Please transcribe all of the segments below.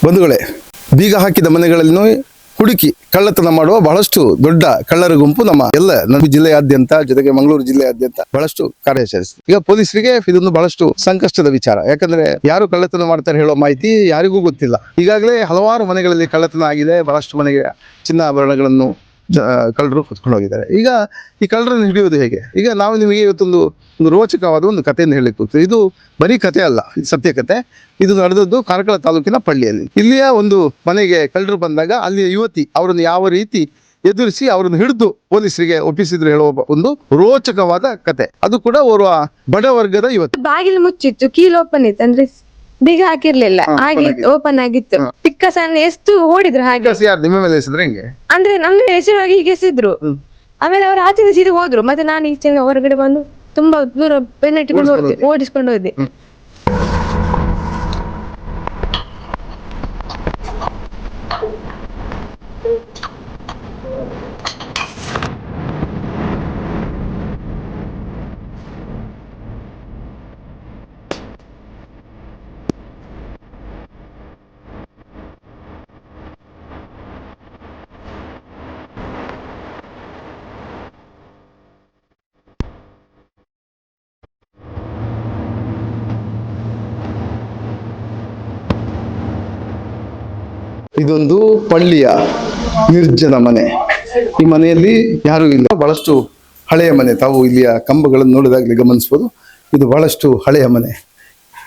ಬಂಧುಗಳೇ, ಬೀಗ ಹಾಕಿದ ಮನೆಗಳನ್ನು ಹುಡುಕಿ ಕಳ್ಳತನ ಮಾಡುವ ಬಹಳಷ್ಟು ದೊಡ್ಡ ಕಳ್ಳರ ಗುಂಪು ನಮ್ಮ ಜಿಲ್ಲೆಯಾದ್ಯಂತ, ಜೊತೆಗೆ ಮಂಗಳೂರು ಜಿಲ್ಲೆಯಾದ್ಯಂತ ಬಹಳಷ್ಟು ಕಾರ್ಯಾಚರಿಸಿದೆ. ಈಗ ಪೊಲೀಸರಿಗೆ ಇದೊಂದು ಬಹಳಷ್ಟು ಸಂಕಷ್ಟದ ವಿಚಾರ. ಯಾಕಂದ್ರೆ ಯಾರು ಕಳ್ಳತನ ಮಾಡ್ತಾರೆ ಹೇಳೋ ಮಾಹಿತಿ ಯಾರಿಗೂ ಗೊತ್ತಿಲ್ಲ. ಈಗಾಗಲೇ ಹಲವಾರು ಮನೆಗಳಲ್ಲಿ ಕಳ್ಳತನ ಆಗಿದೆ. ಬಹಳಷ್ಟು ಮನೆಗೆ ಚಿನ್ನಾಭರಣಗಳನ್ನು ಕಳ್ಳರು ಹೊತ್ಕೊಂಡು ಹೋಗಿದ್ದಾರೆ. ಈಗ ಈ ಕಳ್ಳರನ್ನು ಹಿಡಿಯೋದು ಹೇಗೆ? ಈಗ ನಾವು ನಿಮಗೆ ಇವತ್ತೊಂದು ರೋಚಕವಾದ ಒಂದು ಕಥೆಯನ್ನು ಹೇಳಲಿಕ್ಕೆ ಹೋಗ್ತೀವಿ. ಇದು ಬರೀ ಕಥೆ ಅಲ್ಲ, ಇದು ಸತ್ಯ ಕಥೆ. ಇದು ನಡೆದದ್ದು ಕಾರ್ಕಳ ತಾಲೂಕಿನ ಪಳ್ಳಿಯಲ್ಲಿ. ಇಲ್ಲಿಯ ಒಂದು ಮನೆಗೆ ಕಳ್ಳರು ಬಂದಾಗ ಅಲ್ಲಿಯ ಯುವತಿ ಅವರನ್ನು ಯಾವ ರೀತಿ ಎದುರಿಸಿ ಅವರನ್ನು ಹಿಡಿದು ಪೊಲೀಸರಿಗೆ ಒಪ್ಪಿಸಿದ್ರು ಹೇಳುವ ಒಂದು ರೋಚಕವಾದ ಕತೆ. ಅದು ಕೂಡ ಓರ್ವ ಬಡವರ್ಗದ ಯುವತಿ. ಬಾಗಿಲು ಮುಚ್ಚಿತ್ತು, ಕೀಲ್ ಓಪನ್ ಇತ್ತು, ಅಂದ್ರೆ ಬೀಗ ಹಾಕಿರ್ಲಿಲ್ಲ, ಹಾಗೆ ಓಪನ್ ಆಗಿತ್ತು. ಪಿಕ್ಕಸನ್ನ ಎಷ್ಟು ಓಡಿದ್ರು ಹಾಗೆ. ಯಾರು ನಿಮ್ಮ ಮೇಲೆ ಎಸೆದ್ರೆ ಹೆಂಗೆ? ಅಂದ್ರೆ ನಮ್ಮ ಹೆಸರಾಗಿ ಹೀಗೆ ಎಸೆದ್ರು. ಆಮೇಲೆ ಅವರು ಆಚೆ ಸೀದಾ ಹೋದ್ರು. ಮತ್ತೆ ನಾನು ಈಚೆ ಹೊರಗಡೆ ಬಂದು ತುಂಬಾ ದೂರ ಬೆನ್ನಟ್ಟಿಕೊಂಡು ಓಡಿಸ್ಕೊಂಡು ಹೋದೆ. ಇದೊಂದು ಪಳ್ಳಿಯ ನಿರ್ಜನ ಮನೆ. ಈ ಮನೆಯಲ್ಲಿ ಯಾರೂ ಇಲ್ಲ. ಬಹಳಷ್ಟು ಹಳೆಯ ಮನೆ. ತಾವು ಇಲ್ಲಿಯ ಕಂಬಗಳನ್ನು ನೋಡಿದಾಗಲೇ ಗಮನಿಸ್ಬೋದು. ಇದು ಬಹಳಷ್ಟು ಹಳೆಯ ಮನೆ.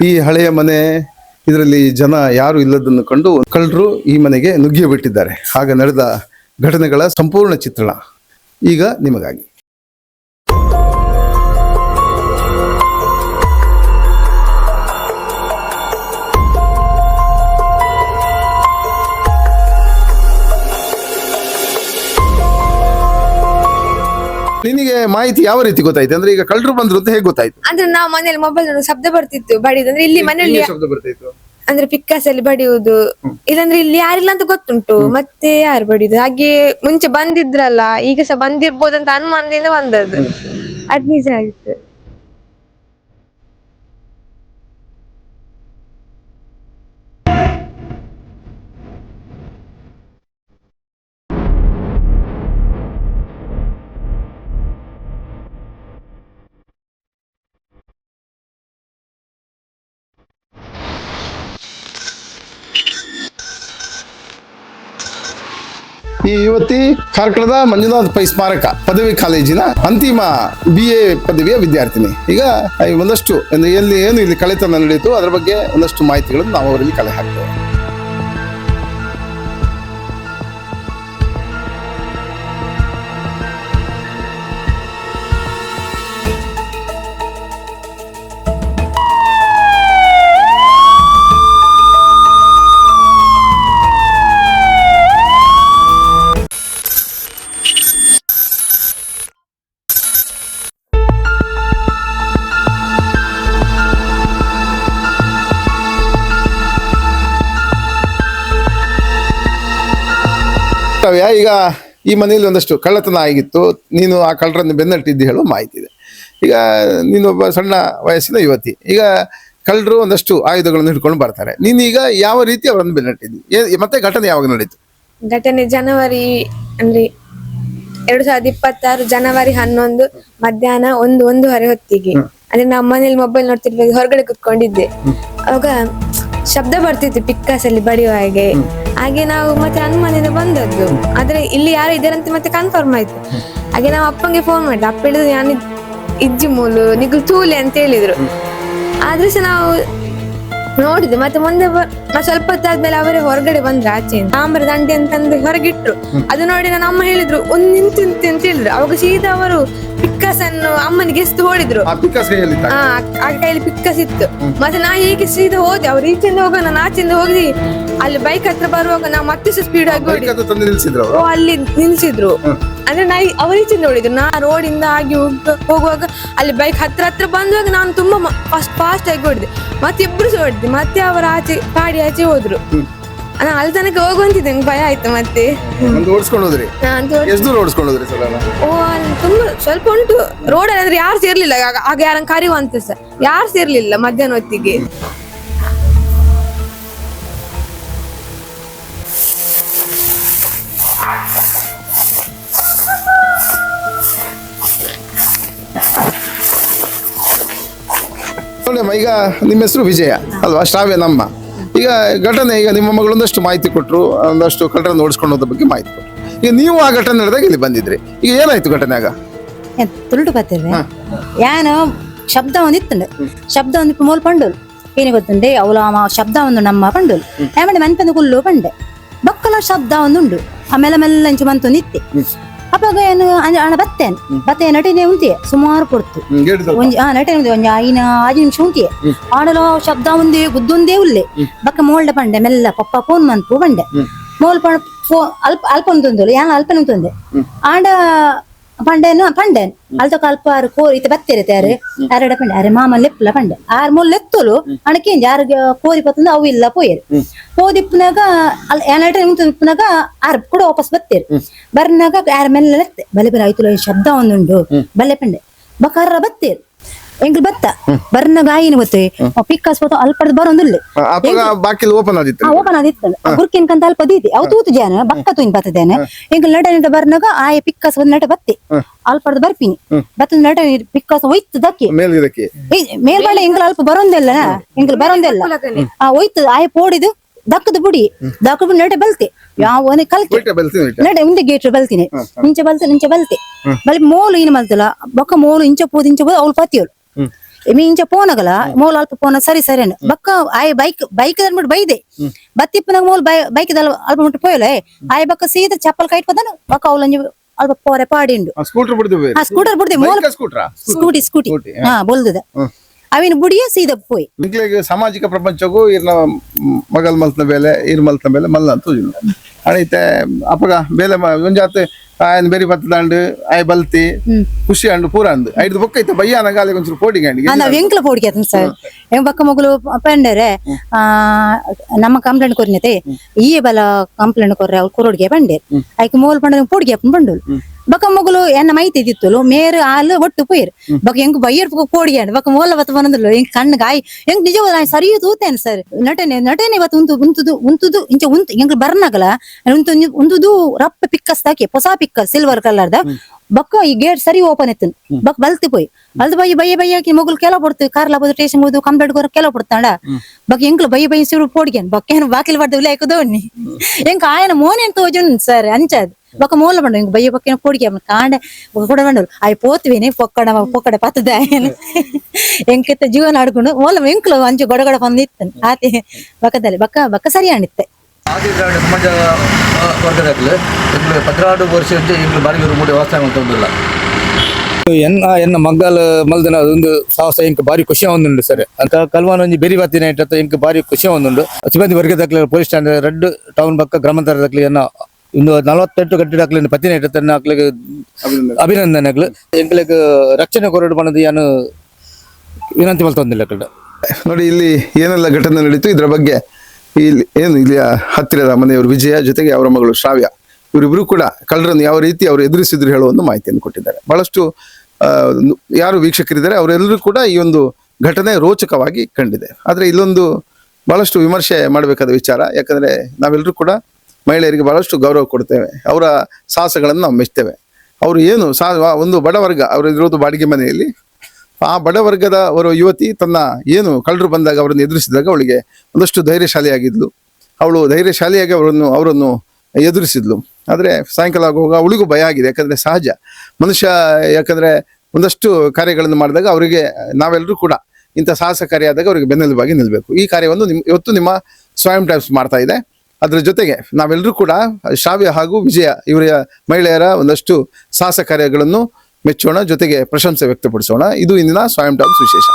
ಈ ಹಳೆಯ ಮನೆ, ಇದರಲ್ಲಿ ಜನ ಯಾರು ಇಲ್ಲದನ್ನು ಕಂಡು ಕಳ್ಳರು ಈ ಮನೆಗೆ ನುಗ್ಗಿ ಬಿಟ್ಟಿದ್ದಾರೆ. ಆಗ ನಡೆದ ಘಟನೆಗಳ ಸಂಪೂರ್ಣ ಚಿತ್ರಣ ಈಗ ನಿಮಗಾಗಿ. ನಿನಗೆ ಮಾಹಿತಿ ಯಾವ ರೀತಿ ಗೊತ್ತಾಯ್ತು? ಅಂದ್ರೆ ಈಗ ಕಳ್ಳರು ಬಂದ್ರು ಅಂತ ಹೇಗೆ ಗೊತ್ತಾಯ್ತು? ಅಂದ್ರೆ ನಾವು ಮನೇಲಿ ಮೊಬೈಲ್ ಶಬ್ದ ಬರ್ತಿತ್ತು, ಬಡಿದು. ಅಂದ್ರೆ ಇಲ್ಲಿ ಮನೆಯಲ್ಲಿ ಶಬ್ದ ಬರ್ತಾಯಿತ್ತು. ಅಂದ್ರೆ ಪಿಕ್ಕಾಸಲ್ಲಿ ಬಡಿಯುವುದು, ಇಲ್ಲಾಂದ್ರೆ ಇಲ್ಲಿ ಯಾರಿಲ್ಲ ಅಂತ ಗೊತ್ತುಂಟು. ಮತ್ತೆ ಯಾರು ಬಡಿಯುದು? ಹಾಗೆ ಮುಂಚೆ ಬಂದಿದ್ರಲ್ಲ, ಈಗ ಸಹ ಬಂದಿರ್ಬೋದಂತ ಅನುಮಾನದಿಂದ ಬಂದದ್ದು. ಅದ್ ನಿಜ ಆಗಿತ್ತು. ಈ ಯುವತಿ ಕಾರ್ಕಳದ ಮಂಜುನಾಥ್ ಪೈ ಸ್ಮಾರಕ ಪದವಿ ಕಾಲೇಜಿನ ಅಂತಿಮ BA ಪದವಿಯ ವಿದ್ಯಾರ್ಥಿನಿ. ಈಗ ಒಂದಷ್ಟು ಎಲ್ಲಿ ಏನು ಇಲ್ಲಿ ಕಳೆತನ ನಡೆಯಿತು ಅದರ ಬಗ್ಗೆ ಒಂದಷ್ಟು ಮಾಹಿತಿಗಳನ್ನು ನಾವು ಅವರಲ್ಲಿ ಕಲೆ ಹಾಕ್ತೇವೆ. ಈಗ ಈ ಮನೆಯಲ್ಲಿ ಒಂದಷ್ಟು ಕಳ್ಳತನ ಆಗಿತ್ತು. ನೀನು ಆ ಕಳ್ಳರನ್ನು ಬೆನ್ನಟ್ಟಿದ್ದು ಹೇಳೋ ಮಾಹಿತಿ ಇದೆ. ಈಗ ನೀನೊಬ್ಬ ಸಣ್ಣ ವಯಸ್ಸಿನ ಯುವತಿ. ಈಗ ಕಳ್ಳರು ಒಂದಷ್ಟು ಆಯುಧಗಳನ್ನು ಹಿಡ್ಕೊಂಡು ಬರ್ತಾರೆ. ನೀನೀಗ ಯಾವ ರೀತಿ ಅವರನ್ನು ಬೆನ್ನಟ್ಟಿದ್ದಿ? ಮತ್ತೆ ಘಟನೆ ಯಾವಾಗ ನಡೀತು? ಘಟನೆ ಜನವರಿ, ಅಂದ್ರೆ 2026 ಜನವರಿ 11 ಮಧ್ಯಾಹ್ನ 1:30 ಹೊತ್ತಿಗೆ. ಅಂದ್ರೆ ನಾವು ಮನೇಲಿ ಮೊಬೈಲ್ ನೋಡ್ತಿರ್ಬೇಕು, ಹೊರಗಡೆ ಕುತ್ಕೊಂಡಿದ್ದೆ. ಅವಾಗ ಶಬ್ದ ಬರ್ತಿತ್ತು ಪಿಕ್ಕಾಸಲ್ಲಿ ಬಡಿಯುವ ಹಾಗೆ ನಾವು ಮತ್ತೆ ಅನುಮಾನದಿಂದ ಬಂದದ್ದು. ಆದ್ರೆ ಇಲ್ಲಿ ಯಾರು ಇದ್ದಾರಂತ ಮತ್ತೆ ಕನ್ಫರ್ಮ್ ಆಯ್ತು. ಹಾಗೆ ನಾವು ಅಪ್ಪಂಗೆ ಫೋನ್ ಮಾಡಿದೆ. ಅಪ್ಪ ಹೇಳಿದ್ರು ನಾನು ಇಜ್ಜಿ ಮೂಲು ನಿಗುಲ್ ತೂಲೆ ಅಂತ ಹೇಳಿದ್ರು. ಆದ್ರೆ ಸಹ ನಾವು ನೋಡಿದೆ. ಮತ್ತೆ ಮುಂದೆ ಸ್ವಲ್ಪ ಹೊತ್ತಾದ್ಮೇಲೆ ಅವರೇ ಹೊರಗಡೆ ಬಂದ್ರು. ಆಚೆ ತಾಮ್ರ ದಂಡೆ ಅಂತಂದ್ರೆ ಹೊರಗಿಟ್ರು. ಅದು ನೋಡಿ ನನ್ನ ಅಮ್ಮ ಹೇಳಿದ್ರು ಒಂದ್ ನಿಂತು ಅಂತ ಹೇಳಿದ್ರು. ಅವಾಗ ಸೀದಾ ಅವರು ಪಿಕ್ಕಾಸನ್ನು ಅಮ್ಮನಿಗೆ ಎಷ್ಟು ಹೊಡಿದ್ರು. ಆ ಕೈಯಲ್ಲಿ ಪಿಕ್ಕಾಸ್ ಇತ್ತು. ಮತ್ತೆ ನಾ ಹೀಗೆ ಸೀದಾ ಹೋದೆ. ಅವ್ರು ಈಚೆಂದ ಹೋಗ ನಾನು ಆಚೆಂದ ಹೋಗಿ ಅಲ್ಲಿ ಬೈಕ್ ಹತ್ರ ಬರುವಾಗ ನಾವು ಮತ್ತೆ ಸ್ಪೀಡ್ ಆಗಿ ಅಲ್ಲಿ ನಿಲ್ಸಿದ್ರು. ಅಂದ್ರೆ ನಾ ಅವ್ರ ಈಚೆಂದ ನೋಡಿದ್ರು. ನಾ ರೋಡಿಂದ ಆಗಿ ಹೋಗುವಾಗ ಅಲ್ಲಿ ಬೈಕ್ ಹತ್ರ ಬಂದಾಗ ನಾನು ತುಂಬಾ ಫಾಸ್ಟ್ ಆಗಿ ಹೊಡಿದೆ. ಮತ್ತೆ ಇಬ್ರು ಸಹ ಹೊಡಿದೆ. ಮತ್ತೆ ಅವರ ಆಚೆ ಗಾಡಿ ಆಚೆ ಹೋದ್ರು. ನಾನು ಅಲ್ಲಿ ತನಕ ಹೋಗುವಂತಿದ್ದೆ, ಭಯ ಆಯ್ತು. ಮತ್ತೆ ತುಂಬಾ ಸ್ವಲ್ಪ ಉಂಟು ರೋಡಲ್ಲಿ. ಅಂದ್ರೆ ಯಾರು ಸೇರ್ಲಿಲ್ಲ ಆಗ, ಯಾರನ್ನ ಕರೆಯುವಂತ ಸಹ ಯಾರು ಸೇರ್ಲಿಲ್ಲ ಮಧ್ಯಾಹ್ನ ಹೊತ್ತಿಗೆ. ಶ್ರಾವ್ಯಮ್ಮ, ಈಗ ನಿಮ್ಮ ಹೆಸರು ವಿಜಯ ಅಲ್ವಾ? ಶ್ರಾವ್ಯ ನಮ್ಮ ಈಗ ಘಟನೆ, ಈಗ ನಿಮ್ಮ ಮಗಳು ಒಂದಷ್ಟು ಮಾಹಿತಿ ಕೊಟ್ಟರು, ಒಂದಷ್ಟು ಕಳ್ಳರನ್ನು ನೋಡಿಸ್ಕೊಂಡು ಹೋದ ಬಗ್ಗೆ ಮಾಹಿತಿ ಕೊಟ್ಟರು. ಈಗ ನೀವು ಆ ಘಟನೆ ನಡೆದಾಗ ಇಲ್ಲಿ ಬಂದಿದ್ರಿ, ಈಗ ಏನಾಯ್ತು ಘಟನೆ ಆಗ? ತುಳುಟು ಬರ್ತೇವೆ ಯಾನು ಶಬ್ದ ಒಂದಿತ್ತುಂಡು, ಶಬ್ದ ಒಂದಿಪ್ಪು ಮೂಲ ಪಂಡುಲು ಏನೇ ಗೊತ್ತುಂಡೆ ಅವಳ ಶಬ್ದ ಒಂದು ನಮ್ಮ ಪಂಡುಲು ಆಮೇಲೆ ಮನ್ಪಂದು ಕುಲ್ಲು ಪಂಡೆ ಬಕ್ಕಲ ಶಬ್ದ ಒಂದುಂಡು ಆಮೇಲೆ ಮೆಲ್ಲಂಚು ಮಂತು ನಿತ್ತೆ ಅಪ್ಪಾಗ ಏನು ಅಣ್ಣ ಬತ್ತೆ ನಟಿನೇ ಉಂಟಿಯೆ ಸುಮಾರು ಕೊಡ್ತು ಒಂಜಿ ನಟನೆ ಉಂಟೆ ಒಂಜಿ 5 ನಿಮಿಷ ಉಂಟಿಯೆ ಆಡಲು ಶಬ್ದ ಒಂದೇ ಗುದ್ದೊಂದೇ ಉಲ್ಲೆ ಬಕ್ಕ ಮೋಲ್ಡ ಪಂಡೆ ಮೆಲ್ಲ ಪಪ್ಪ ಫೋನ್ ಮಂತು ಪಂಡೆ ಮೋಲ್ ಅಲ್ಪ ಅಲ್ಪ ಉಂತೊಂದು ಯಾನ ಅಲ್ಪ ಉಂತೊಂದೆ ಆಂಡ ಪಂಡೆನು ಪಂಡೆನ್ ಅಲ್ತಕ ಅಲ್ಪ ಆರು ಕೋರಿ ಇತ್ತೆ ಬತ್ತಿರತ್ತೆ ಯಾರು ಪಂಡೆ ಅರೆ ಮಾಮ ಲೆಪ್ಪಲ ಪಂಡೆ 6 ಎತ್ತಲು ಅಣಕೇಂಜಿ ಯಾರಿಗೆ ಕೋರಿ ಪತ್ತಂದ ಅವು ಇಲ್ಲ ಪೋಯರು ಹೋದಿಪ್ಪನಾಗ ಅಲ್ಲಿ ಏನಾಟ ಉಂಟುನಾಗ ಆರ್ ಕೂಡ ವಾಪಸ್ ಬತ್ತೇರು ಬರ್ನಾಗ ಯಾರ ಮೇಲೆ ಲೆತ್ತೆ ಬಲೆ ಬಲೆ ಆಯ್ತು ಶಬ್ದ ಒಂದುಂಡು ಬಲ್ಲೆ ಪಂಡೆ ಬಕಾರ ಬತ್ತೇರು ಎಂಗ್ಳು ಬತ್ತ ಬರ್ನ ಗಾಯಿನ ಗೊತ್ತೇ ಪಿಕ್ಕಾಸ್ ಪೋತ ಅಲ್ಪಡ್ದು ಬರೋಂದುಲ್ಲೆ ಬಾಕಿಲ್ ಓಪನ್ ಆದಿತ್ತು ಓಪನ್ ಆದಿತ್ತು ಗುರ್ಕಿನ್ಕಂತ ಅಲ್ಪ ದೀತಿ ಅವು ತೂತು ಜಾನ ಬಕ್ಕ ತೂನ್ ಬತ್ತದೇನೆ ಎಂಗ್ಳು ನಟ ಬರ್ನಾಗ ಆಯ ಪಿಕ್ಕಾಸ್ ಒಂದ್ ನಟ ಬತ್ತೆ ಅಲ್ಪಡ್ದು ಬರ್ಪಿನಿ ಬತ್ತದ ನಟ ಪಿಕ್ಕಾಸ್ ಒಯ್ತು ದಕ್ಕಿ ಮೇಲ್ಬಾಳೆ ಎಂಗ್ಳು ಅಲ್ಪ ಬರೋಂದಿಲ್ಲ ಎಂಗ್ಳು ಬರೋಂದಿಲ್ಲ ಒಯ್ತು ಆಯ ಪೋಡಿದು ದಕ್ಕದ ಬುಡಿ ದಕ್ಕ ಬುಡಿ ನಟ ಬಲ್ತೆ ಯಾವ ಕಲ್ತೆ ನಟ ಮುಂದೆ ಗೇಟ್ ಬಲ್ತೀನಿ ನಿಂಚೆ ಬಲ್ತೆ ಬಲಿ ಮೋಲು ಏನು ಮಲ್ತಲ್ಲ ಬಕ್ಕ ಮೋಲು ಇಂಚ ಪೋದು ಅವ್ಳು ಪತಿಯೋಳು ಮೀ ಇಂಚ ಪೋನಗಲ ಮೋಲ್ ಅಲ್ಪ ಪೋನ ಸರಿ ಅನ್ನ ಬಕ್ಕ ಆಯ್ ಬೈಕ್ ಅಂದ್ಬಿಟ್ಟು ಬೈದೆ ಬತ್ತಿಪ್ಪನಾಗ ಮೋಲ್ ಬೈಕ್ ಅಲ್ಪ ಮುಟ್ಟು ಪೋಯಲ್ಲ ಆಯ್ ಬಕ್ಕ ಸೀದಾ ಚಪ್ಪಲ್ ಕೈಟ್ ಪದನು ಬಕ್ಕ ಅವಳಂಜಿ ಅಲ್ಪ ಪೋರೆ ಪಾಡಿಂಡು ಸ್ಕೂಟರ್ ಬಿಡ್ದೆ ಮೋಲ್ ಸ್ಕೂಟಿ ಹಾ ಬೋಲ್ದದ ಅವಿನ ಬುಡಿಯ ಸೀದಾ ಪೋಯ್ ಸಾಮಾಜಿಕ ಪ್ರಪಂಚಕ್ಕೂ ಇರ್ನ ಮಗಲ್ ಮಲ್ತನ ಬೇಲೆ ಇರ್ ಮಲ್ತನ ಬೇಲೆ ಮಲ್ಲ ಅಂತ ಅಣೈತೆ ಅಪ್ಪಗ ಬೇಲೆ ಒಂಜಾತ್ ಆಯನ್ ಬೇರೆ ಬತ್ತದಾಂಡು ಆಯ್ ಬಲ್ತಿ ಖುಷಿ ಅಂಡು ಪೂರ ಅಂದು ಐದು ಬೊಕ್ಕ ಐತೆ ಬಯ್ಯ ನಗಾಲಿ ಒಂಚೂರು ಪೋಡಿಗೆ ನಾವ್ ಎಂಕ್ಲ ಪೋಡಿಗೆ ಆತನ ಸರ್ ಎಂಗ್ ಬಕ್ಕ ಮಗಳು ಪಂಡರೆ ನಮ್ಮ ಕಂಪ್ಲೇಂಟ್ ಕೊರಿನತೆ ಈ ಬಲ ಕಂಪ್ಲೇಂಟ್ ಕೊರ್ರೆ ಅವ್ರು ಕೊರೋಡ್ಗೆ ಪಂಡೆ ಆಯ್ಕೆ ಮೋಲ್ ಪಂಡ ಪೋಡಿಗೆ ಅಪ್ಪನ್ ಬಂಡೋಳು ಬಕ್ಕ ಮಗಳು ಎನ್ನ ಮೈತಿ ಇದ್ದಿತ್ತು ಮೇರ್ ಹಾಲು ಒಟ್ಟು ಪೋಯ್ರು ಬಕ್ಕ ಎಂಗ್ ಬಯ್ಯರ್ ಪೋಡಿಗೆ ಅಂಡ್ ಬಕ್ಕ ಮೋಲ ಬತ್ತ ಬಂದಲ್ಲ ಎಂಗ್ ಕಣ್ಣು ಗಾಯಿ ಎಂಗ್ ನಿಜ ಸರಿಯು ತೂತೇನೆ ಸರ್ ನಟನೆ ಇವತ್ತು ಉಂತುದು ಇಂಚ ಎಂಗ್ ಬರ್ನಾಗಲ್ಲ ಉಂತುದು ರಪ್ಪ ಪಿಕ್ಕಸ್ ತಾಕಿ ಹೊಸ ಪಿಕ್ಕ ಸಿಲ್ವರ್ ಕಲರ್ದ ಬಕ್ಕ ಈ ಗೇಟ್ ಸರಿ ಓಪನ್ ಇತ್ತು ಬಕ್ ಬಲ್ತಿ ಪೋಯ್ ಅಲ್ದ ಬಯ್ಯ ಮಗಳು ಕೆಲ ಪಡ್ತು ಕಾರ್ಲ ಬೋದು ಸ್ಟೇಷನ್ ಹೋದು ಕಂಪ್ಲೇಂಟ್ ಕೊರ ಕೆಲ ಪಡ್ತಾಳ ಬಕ್ ಎಂಕ್ಲು ಬಯ್ಯ ಸಿರು ಪೋಡಿಗೆ ಬಕ್ಕ ಏನು ಬಾಕಿಲ್ ಬಡ್ದು ಇಲ್ಲ ಹಾಕುದೋಣ್ಣಿ ಎಂಕ್ ಆಯನ ಮೋನೇನ್ ತೋಜುನ್ ಸರ್ ಅಂಚದ್ ಬಕ್ಕ ಮೂಲ ಬಂಡು ಇಂಕ ಬಯ್ಯ ಬಕ್ಕ ಪೋಡಿಗೆ ಕಾಂಡೆ ಕೂಡ ಬಂಡರು ಆಯ್ ಪೋತ್ವೇನೆ ಪೊಕ್ಕಡೆ ಪತ್ತದ ಎಂಕಿತ್ತ ಜೀವನ ಆಡ್ಕೊಂಡು ಮೂಲ ಎಂಕ್ಲು ಅಂಚು ಗೊಡಗಡ ಬಂದಿತ್ತು ಆತಿ ಬಕ್ಕದಲ್ಲಿ ಬಕ್ಕ ಸರಿ ಅಣಿತ್ತೆ ಆದಿದ್ರಾವಿಡ ಸಮಾಜ ವರ್ಗದಾಗಲಿ ಇಂಗ್ಲು 16 ವರ್ಷ ಇಂಗ್ಲು ಬಾರಿಗೆ ಮೂಡಿ ವ್ಯವಸ್ಥೆ ಅಂತಂದಿಲ್ಲ ಎನ್ನ ಮಗ್ಗಲ್ ಮಲ್ದನ ಒಂದು ಸಾಹಸ ಇಂಕ ಬಾರಿ ಖುಷಿ ಒಂದುಂಡು ಸರ್ ಅಂತ ಕಲ್ವಾನ ಒಂಜಿ ಬೇರಿ ಬತ್ತಿನ ಇಟ್ಟ ಇಂಕ ಬಾರಿ ಖುಷಿ ಒಂದುಂಡು ಸಿಬ್ಬಂದಿ ವರ್ಗದಾಗಲಿ ಪೊಲೀಸ್ ಸ್ಟೇಷನ್ ರೆಡ್ ಟೌನ್ ಪಕ್ಕ ಗ್ರಾಮಾಂತರದಾಗಲಿ ಎನ್ನ ಇನ್ನು 48 ಕಟ್ಟಿಡಾಕ್ಲಿ ಪತ್ತಿನ ಇಟ್ಟನ್ನ ಹಾಕ್ಲಿಕ್ಕೆ ಅಭಿನಂದನೆಗಳು ಎಂಕ್ಲಿಗೆ ರಕ್ಷಣೆ ಕೊರಡು ಬಣ್ಣದ ಏನು ವಿನಂತಿ ಮಲ್ತೊಂದಿಲ್ಲ ಕಡೆ ನೋಡಿ ಇಲ್ಲಿ ಏನೆಲ್ಲ ಘಟನೆ ನಡೀತು ಇದ್ರ ಬಗ್ಗೆ ಇಲ್ಲಿ ಏನು ಇಲ್ಲಿ ಹತ್ತಿರದ ಮನೆಯವರು ವಿಜಯ ಜೊತೆಗೆ ಅವರ ಮಗಳು ಶ್ರಾವ್ಯ ಇವರಿಬ್ರು ಕೂಡ ಕಳ್ಳರನ್ನು ಯಾವ ರೀತಿ ಅವರು ಎದುರಿಸಿದ್ರು ಹೇಳುವ ಒಂದು ಮಾಹಿತಿಯನ್ನು ಕೊಟ್ಟಿದ್ದಾರೆ. ಬಹಳಷ್ಟು ಯಾರು ವೀಕ್ಷಕರಿದ್ದಾರೆ ಅವರೆಲ್ಲರೂ ಕೂಡ ಈ ಒಂದು ಘಟನೆ ರೋಚಕವಾಗಿ ಕಂಡಿದೆ. ಆದರೆ ಇಲ್ಲೊಂದು ಬಹಳಷ್ಟು ವಿಮರ್ಶೆ ಮಾಡಬೇಕಾದ ವಿಚಾರ, ಯಾಕಂದ್ರೆ ನಾವೆಲ್ಲರೂ ಕೂಡ ಮಹಿಳೆಯರಿಗೆ ಬಹಳಷ್ಟು ಗೌರವ ಕೊಡ್ತೇವೆ, ಅವರ ಸಾಹಸಗಳನ್ನು ನಾವು ಮೆಚ್ತೇವೆ. ಅವರು ಏನು ಒಂದು ಬಡವರ್ಗ ಅವರು ಇರೋದು ಬಾಡಿಗೆ ಮನೆಯಲ್ಲಿ, ಆ ಬಡವರ್ಗದ ಅವರು ಯುವತಿ ತನ್ನ ಏನು ಕಳ್ಳರು ಬಂದಾಗ ಅವರನ್ನು ಎದುರಿಸಿದಾಗ ಅವಳಿಗೆ ಒಂದಷ್ಟು ಧೈರ್ಯಶಾಲಿಯಾಗಿದ್ಲು. ಅವಳು ಧೈರ್ಯಶಾಲಿಯಾಗಿ ಅವರನ್ನು ಎದುರಿಸಿದ್ಲು. ಆದರೆ ಸಾಯಂಕಾಲ ಆಗುವಾಗ ಅವಳಿಗೂ ಭಯ ಆಗಿದೆ, ಯಾಕಂದ್ರೆ ಸಹಜ ಮನುಷ್ಯ, ಯಾಕಂದ್ರೆ ಒಂದಷ್ಟು ಕಾರ್ಯಗಳನ್ನು ಮಾಡಿದಾಗ ಅವರಿಗೆ ನಾವೆಲ್ಲರೂ ಕೂಡ ಇಂಥ ಸಾಹಸ ಕಾರ್ಯ ಆದಾಗ ಅವರಿಗೆ ಬೆನ್ನೆಲುಬಾಗಿ ನಿಲ್ಲಬೇಕು. ಈ ಕಾರ್ಯವನ್ನು ಇವತ್ತು ನಿಮ್ಮ ಸ್ವಯಂ ಟೈಮ್ಸ್ ಮಾಡ್ತಾ ಇದೆ. ಅದರ ಜೊತೆಗೆ ನಾವೆಲ್ಲರೂ ಕೂಡ ಶ್ರಾವ್ಯ ಹಾಗೂ ವಿಜಯ ಇವರ ಮಹಿಳೆಯರ ಒಂದಷ್ಟು ಸಾಹಸ ಕಾರ್ಯಗಳನ್ನು ಮೆಚ್ಚೋಣ, ಜೊತೆಗೆ ಪ್ರಶಂಸೆ ವ್ಯಕ್ತಪಡಿಸೋಣ. ಇದು ಇಂದಿನ ಸ್ವಯಂ ಟೈಮ್ಸ್ ವಿಶೇಷ.